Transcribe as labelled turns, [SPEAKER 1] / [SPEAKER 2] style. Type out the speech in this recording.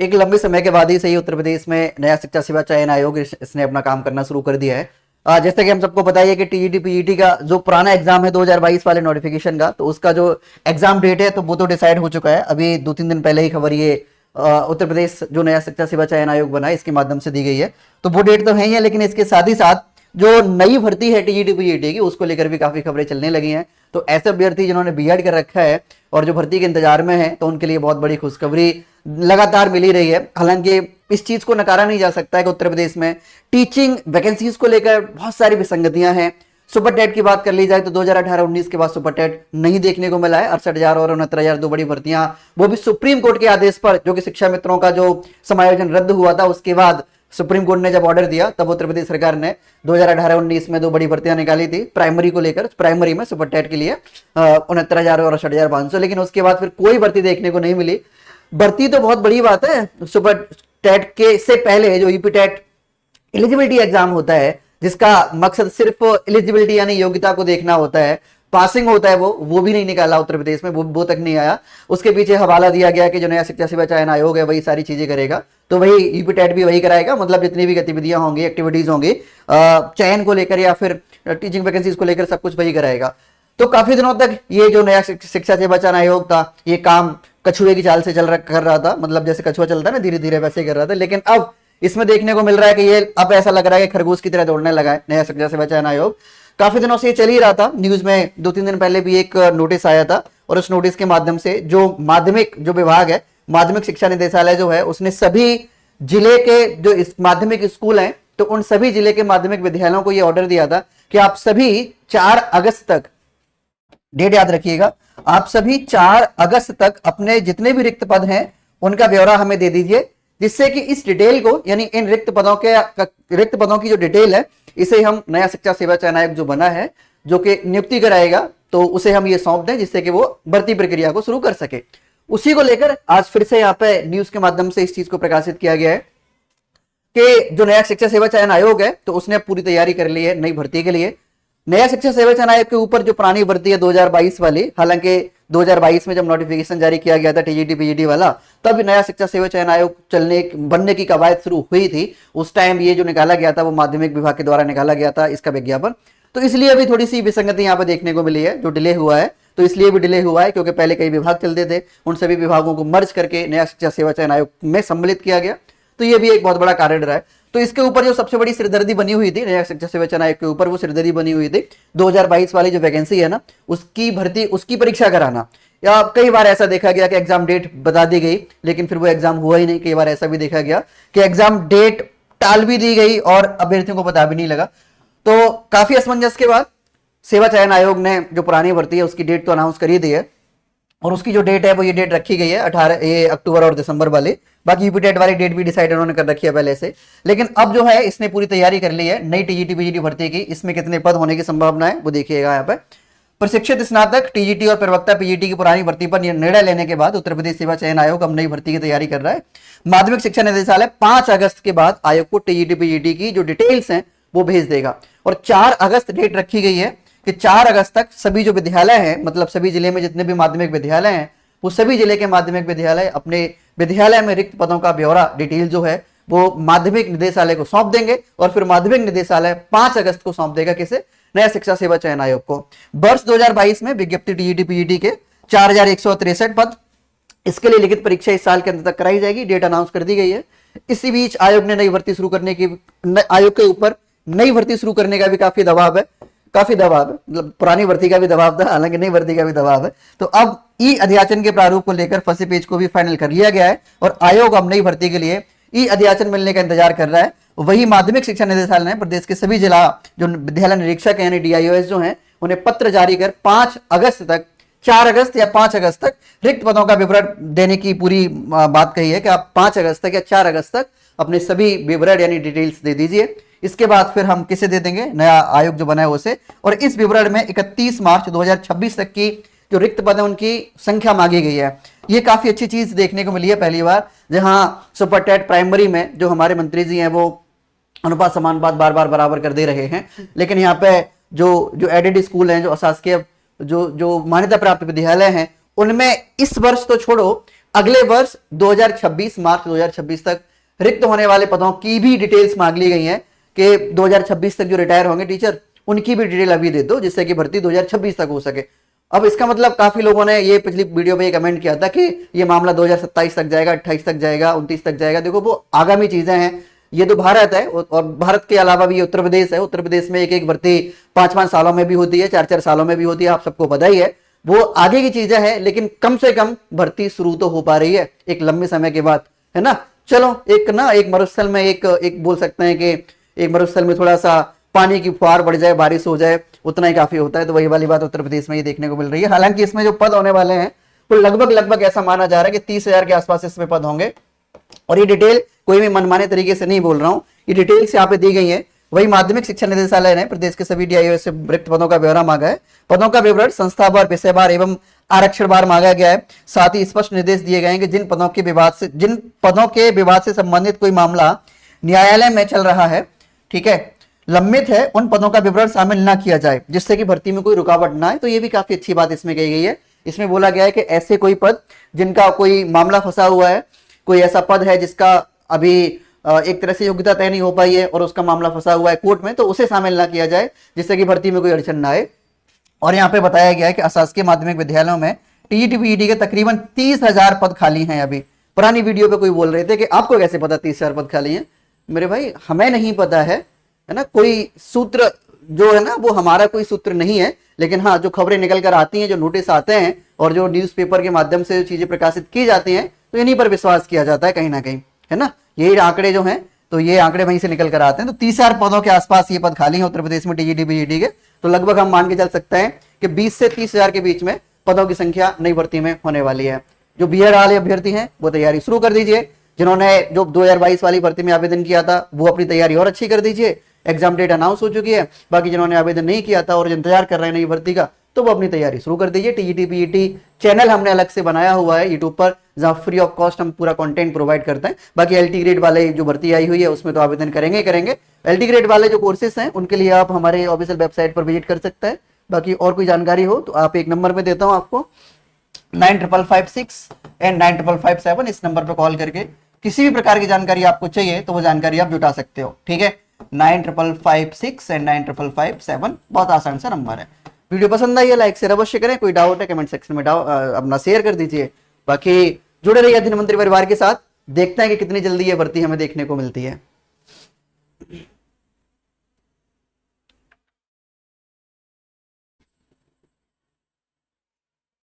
[SPEAKER 1] एक लंबे समय के बाद ही सही उत्तर प्रदेश में नया शिक्षा सेवा चयन आयोग इसने अपना काम करना शुरू कर दिया है। जैसे कि हम सबको पता है कि टीजीटी पीजीटी का जो पुराना एग्जाम है 2022 वाले नोटिफिकेशन का, तो उसका जो एग्जाम डेट है तो वो तो डिसाइड हो चुका है। अभी 2-3 दिन पहले ही खबर ये उत्तर प्रदेश जो नया शिक्षा सेवा चयन आयोग बना है इसके माध्यम से दी गई है, तो वो डेट तो है ही है। लेकिन इसके साथ ही साथ जो नई भर्ती है टीजीटी पीजीटी की, उसको लेकर भी काफी खबरें चलने लगी हैं। तो ऐसे अभ्यर्थी जिन्होंने बीएड कर रखा है और जो भर्ती के इंतजार में है, तो उनके लिए बहुत बड़ी खुशखबरी लगातार मिल ही रही है। हालांकि इस चीज को नकारा नहीं जा सकता है कि उत्तर प्रदेश में टीचिंग वैकेंसीज को लेकर बहुत सारी विसंगतियां हैं। सुपर टेट की बात कर ली जाए तो 2018-19 के बाद सुपर टेट नहीं देखने को मिला है। 68,000 और 69,000 दो बड़ी भर्तियां, वो भी सुप्रीम कोर्ट के आदेश पर, जो कि शिक्षा मित्रों का जो समायोजन रद्द हुआ था उसके बाद सुप्रीम कोर्ट ने जब ऑर्डर दिया, तब उत्तर प्रदेश सरकार ने 2018-19 में दो बड़ी भर्तियां निकाली थी प्राइमरी को लेकर, प्राइमरी में सुपर टेट के लिए 69,000 और 68,500। लेकिन उसके बाद फिर कोई भर्ती देखने को नहीं मिली। भर्ती तो बहुत बड़ी बात है, सुपर टेट के से पहले जो यूपी टेट एलिजिबिलिटी एग्जाम होता है, जिसका मकसद सिर्फ एलिजिबिलिटी यानी योग्यता को देखना होता है, पासिंग होता है, वो भी नहीं निकाला उत्तर प्रदेश में, वो तक नहीं आया। उसके पीछे हवाला दिया गया कि जो नया शिक्षा सेवा चयन आयोग है वही सारी चीजें करेगा, तो वही यूपी टेट भी वही कराएगा। मतलब जितनी भी गतिविधियां होंगी, एक्टिविटीज होंगी चयन को लेकर या फिर टीचिंग वैकेंसीज को लेकर, सब कुछ वही कराएगा। तो काफी दिनों तक ये जो नया शिक्षा सेवा चयन आयोग था, ये काम कछुए की चाल से कर रहा था। मतलब जैसे कछुआ चलता है ना, धीरे धीरे वैसे कर रहा था। लेकिन अब इसमें देखने को मिल रहा है कि ये अब ऐसा लग रहा है कि खरगोश की तरह दौड़ने लगा है नया शिक्षा सेवा चयन आयोग। काफी दिनों से ये चल ही रहा था। न्यूज में 2-3 दिन पहले भी एक नोटिस आया था, और उस नोटिस के माध्यम से जो माध्यमिक जो विभाग है, माध्यमिक शिक्षा निदेशालय जो है, उसने सभी जिले के जो माध्यमिक स्कूल हैं, तो उन सभी जिले के माध्यमिक विद्यालयों को यह ऑर्डर दिया था कि आप सभी 4 अगस्त तक, डेट याद रखिएगा, आप सभी 4 अगस्त तक अपने जितने भी रिक्त पद हैं उनका ब्यौरा हमें दे दीजिए, जिससे कि इस डिटेल को, यानी इन रिक्त पदों की जो डिटेल है, इसे हम नया शिक्षा सेवा चयन आयोग जो बना है, जो कि नियुक्ति कराएगा, तो उसे हम ये सौंप दें, जिससे कि वो भर्ती प्रक्रिया को शुरू कर सके। उसी को लेकर आज फिर से यहाँ पे न्यूज के माध्यम से इस चीज को प्रकाशित किया गया है कि जो नया शिक्षा सेवा चयन आयोग है, तो उसने पूरी तैयारी कर ली है नई भर्ती के लिए। नया शिक्षा सेवा चयन आयोग के ऊपर जो पुरानी भर्ती है 2022 वाली, हालांकि 2022 में जब नोटिफिकेशन जारी किया गया था टीजीटी पीजीटी वाला, तब नया शिक्षा सेवा चयन आयोग बनने की कवायद शुरू हुई थी। उस टाइम ये जो निकाला गया था वो माध्यमिक विभाग के द्वारा निकाला गया था इसका विज्ञापन। तो इसलिए अभी थोड़ी सी विसंगति यहाँ पे देखने को मिली है, जो डिले हुआ है। तो इसलिए भी डिले हुआ है क्योंकि पहले कई विभाग चलते थे, उन सभी विभागों को मर्ज करके नया शिक्षा सेवा चयन आयोग में सम्मिलित किया गया। तो ये भी एक बहुत बड़ा कारण रहा है। तो इसके ऊपर जो सबसे बड़ी सिरदर्दी बनी हुई थी नया शिक्षा सेवा चयन आयोग के ऊपर, वो सिरदर्दी बनी हुई थी 2022 वाली जो वैकेंसी है ना, उसकी भर्ती, उसकी परीक्षा कराना। या कई बार ऐसा देखा गया कि एग्जाम डेट बता दी गई, लेकिन फिर वो एग्जाम हुआ ही नहीं। कई बार ऐसा भी देखा गया कि एग्जाम डेट टाल भी दी गई और अभ्यर्थियों को पता भी नहीं लगा। तो काफी असमंजस के बाद सेवा चयन आयोग ने जो पुरानी भर्ती है उसकी डेट तो अनाउंस कर ही दी है, और उसकी जो डेट है वो ये डेट रखी गई है 18 अक्टूबर और दिसंबर वाली। बाकी यूपी टेट वाली डेट भी डिसाइड उन्होंने कर रखी है पहले से। लेकिन अब जो है इसने पूरी तैयारी कर ली है नई टीजीटी पीजीटी भर्ती की। इसमें कितने पद होने की संभावना है वो देखिएगा यहाँ पे। प्रशिक्षित स्नातक टीजीटी और प्रवक्ता पीजीटी की पुरानी भर्ती पर निर्णय लेने के बाद उत्तर प्रदेश सेवा चयन आयोग अब नई भर्ती की तैयारी कर रहा है। माध्यमिक शिक्षा निदेशालय 5 अगस्त के बाद आयोग को टीजीटी पीजीटी की जो डिटेल्स हैं वो भेज देगा, और 4 अगस्त डेट रखी गई है कि 4 अगस्त तक सभी जो विद्यालय हैं, मतलब सभी जिले में जितने भी माध्यमिक विद्यालय हैं, वो सभी जिले के माध्यमिक विद्यालय अपने विद्यालय में रिक्त पदों का ब्यौरा, डिटेल जो है वो माध्यमिक निदेशालय को सौंप देंगे, और फिर माध्यमिक निदेशालय 5 अगस्त को सौंप देगा किसे, नया शिक्षा सेवा चयन आयोग को। वर्ष 2022 में विज्ञप्ति टीजीटी पीजीटी के 4163 पद, इसके लिए लिखित परीक्षा इस साल के अंत तक कराई जाएगी। डेट अनाउंस कर दी गई है। इसी बीच आयोग ने नई भर्ती शुरू करने की, आयोग के ऊपर नई भर्ती शुरू करने का भी काफी दबाव है, मतलब पुरानी भर्ती का भी दबाव था, हालांकि नई भर्ती का भी दबाव है। तो अब ई अध्याचन के प्रारूप को लेकर फंसे पेज को भी फाइनल कर लिया गया है, और आयोग अब नई भर्ती के लिए ई अध्याचन मिलने का इंतजार कर रहा है। वही माध्यमिक शिक्षा निदेशालय ने प्रदेश के सभी जिला जो विद्यालय निरीक्षक हैं, यानी डीआईओएस जो हैं, उन्हें पत्र जारी कर 5 अगस्त तक, 4 अगस्त या 5 अगस्त तक रिक्त पदों का विवरण देने की पूरी बात कही है कि आप 5 अगस्त तक या 4 अगस्त तक अपने सभी विवरण यानी डिटेल्स दे दीजिए। इसके बाद फिर हम किसे दे देंगे, नया आयोग जो बना है उसे। और इस विवरण में 31 मार्च 2026 तक की जो रिक्त पद है उनकी संख्या मांगी गई है। ये काफी अच्छी चीज देखने को मिली है पहली बार, जहां सुपर टेट प्राइमरी में जो हमारे मंत्री जी हैं वो अनुपात समानुपात बार बार बराबर कर दे रहे हैं, लेकिन यहाँ पे जो एडेड स्कूल हैं, जो अशासकीय जो मान्यता प्राप्त विद्यालय हैं, उनमें इस वर्ष तो छोड़ो, अगले वर्ष 2026 मार्च 2026 तक रिक्त होने वाले पदों की भी डिटेल्स मांग ली गई है कि 2026 तक जो रिटायर होंगे टीचर उनकी भी डिटेल अभी दे दो जिससे कि भर्ती 2026 तक हो सके। अब इसका मतलब काफी लोगों ने ये पिछली वीडियो में ये कमेंट किया था कि ये मामला 2027 तक जाएगा, 28 तक जाएगा, 29 तक जाएगा। देखो वो आगामी चीजें हैं, ये तो भारत है और भारत के अलावा भी ये उत्तर प्रदेश है। उत्तर प्रदेश में एक एक भर्ती 5-5 सालों में भी होती है, 4-4 सालों में भी होती है, आप सबको पता ही है। वो आगे की चीजें हैं लेकिन कम से कम भर्ती शुरू तो हो पा रही है एक लंबे समय के बाद, है ना। चलो एक मरुस्थल में एक बोल सकते हैं कि एक मरुस्थल में थोड़ा सा पानी की फुहार बढ़ जाए, बारिश हो जाए, उतना ही काफी होता है। तो वही वाली बात उत्तर प्रदेश में ये देखने को मिल रही है। हालांकि इसमें जो पद होने वाले हैं वो लगभग ऐसा माना जा रहा है कि 30,000 के आसपास इसमें पद होंगे। और ये डिटेल कोई भी मनमाने तरीके से नहीं बोल रहा हूं, ये डिटेल्स यहाँ पे दी गई है। वही माध्यमिक शिक्षा निदेशालय ने प्रदेश के सभी डीआईओ से रिक्त पदों का ब्यौरा मांगा है। पदों का विवरण संस्थावार, विषयवार एवं आरक्षणवार मांगा गया है। साथ ही स्पष्ट निर्देश दिए गए हैं कि जिन पदों के विवाद से संबंधित कोई मामला न्यायालय में चल रहा है, ठीक है, लंबित है, उन पदों का विवरण शामिल ना किया जाए जिससे कि भर्ती में कोई रुकावट ना आए। तो ये भी काफी अच्छी बात इसमें कही गई है। इसमें बोला गया है कि ऐसे कोई पद जिनका कोई मामला फंसा हुआ है, कोई ऐसा पद है जिसका अभी एक तरह से योग्यता तय नहीं हो पाई है और उसका मामला फंसा हुआ है कोर्ट में, तो उसे शामिल ना किया जाए जिससे कि भर्ती में कोई अड़चन ना आए। और यहाँ पे बताया गया है कि अशासकीय माध्यमिक विद्यालयों में टीईटी पीईटी के तकरीबन 30,000 पद खाली हैं। अभी पुरानी वीडियो पे कोई बोल रहे थे कि आपको कैसे पता 30,000 पद खाली हैं। मेरे भाई हमें नहीं पता है ना, कोई सूत्र जो है ना वो हमारा कोई सूत्र नहीं है, लेकिन हाँ जो खबरें निकल कर आती हैं, जो नोटिस आते हैं और जो न्यूज़पेपर के माध्यम से चीजें प्रकाशित की जाती हैं, तो इन्हीं पर विश्वास किया जाता है कहीं ना कहीं, है ना। यही आंकड़े जो हैं तो ये आंकड़े वहीं से निकल कर आते हैं। तो 30,000 पदों के आसपास ये पद खाली हैं उत्तर प्रदेश में टीजीटी पीजीटी के। तो लगभग हम मान के चल सकते हैं कि 20 से 30,000 के बीच में पदों की संख्या नई भर्ती में होने वाली है। जो बीएड वाले अभ्यर्थी हैं वो तैयारी शुरू कर दीजिए। जिन्होंने जो 2022 वाली भर्ती में आवेदन किया था वो अपनी तैयारी और अच्छी कर दीजिए। एग्जाम डेट अनाउंस हो चुकी है। बाकी जिन्होंने आवेदन नहीं किया था और इंतजार कर रहे हैं नई भर्ती का, तो वो अपनी तैयारी शुरू कर दीजिए। टीजीटी पीईटी चैनल हमने अलग से बनाया हुआ है यूट्यूब पर, जहां फ्री ऑफ कॉस्ट हम पूरा कंटेंट प्रोवाइड करते हैं। बाकी एलटी ग्रेड वाले जो भर्ती आई हुई है उसमें तो आवेदन करेंगे। एलटी ग्रेड वाले जो कोर्सेज हैं उनके लिए आप हमारे ऑफिशियल वेबसाइट पर विजिट कर सकते हैं। बाकी और कोई जानकारी हो तो आप एक नंबर में देता हूं आपको, 9556 एंड 9557, इस नंबर पर कॉल करके किसी भी प्रकार की जानकारी आपको चाहिए तो वो जानकारी आप जुटा सकते हो, ठीक है। 9556 एंड 9557 बहुत आसान सा नंबर है। वीडियो पसंद आई है लाइक शेयर अवश्य करें। कोई डाउट है कमेंट सेक्शन में अपना शेयर कर दीजिए। बाकी जुड़े रहिए धनवंतरी परिवार के साथ। देखते हैं कि कितनी जल्दी ये भर्ती हमें देखने को मिलती है।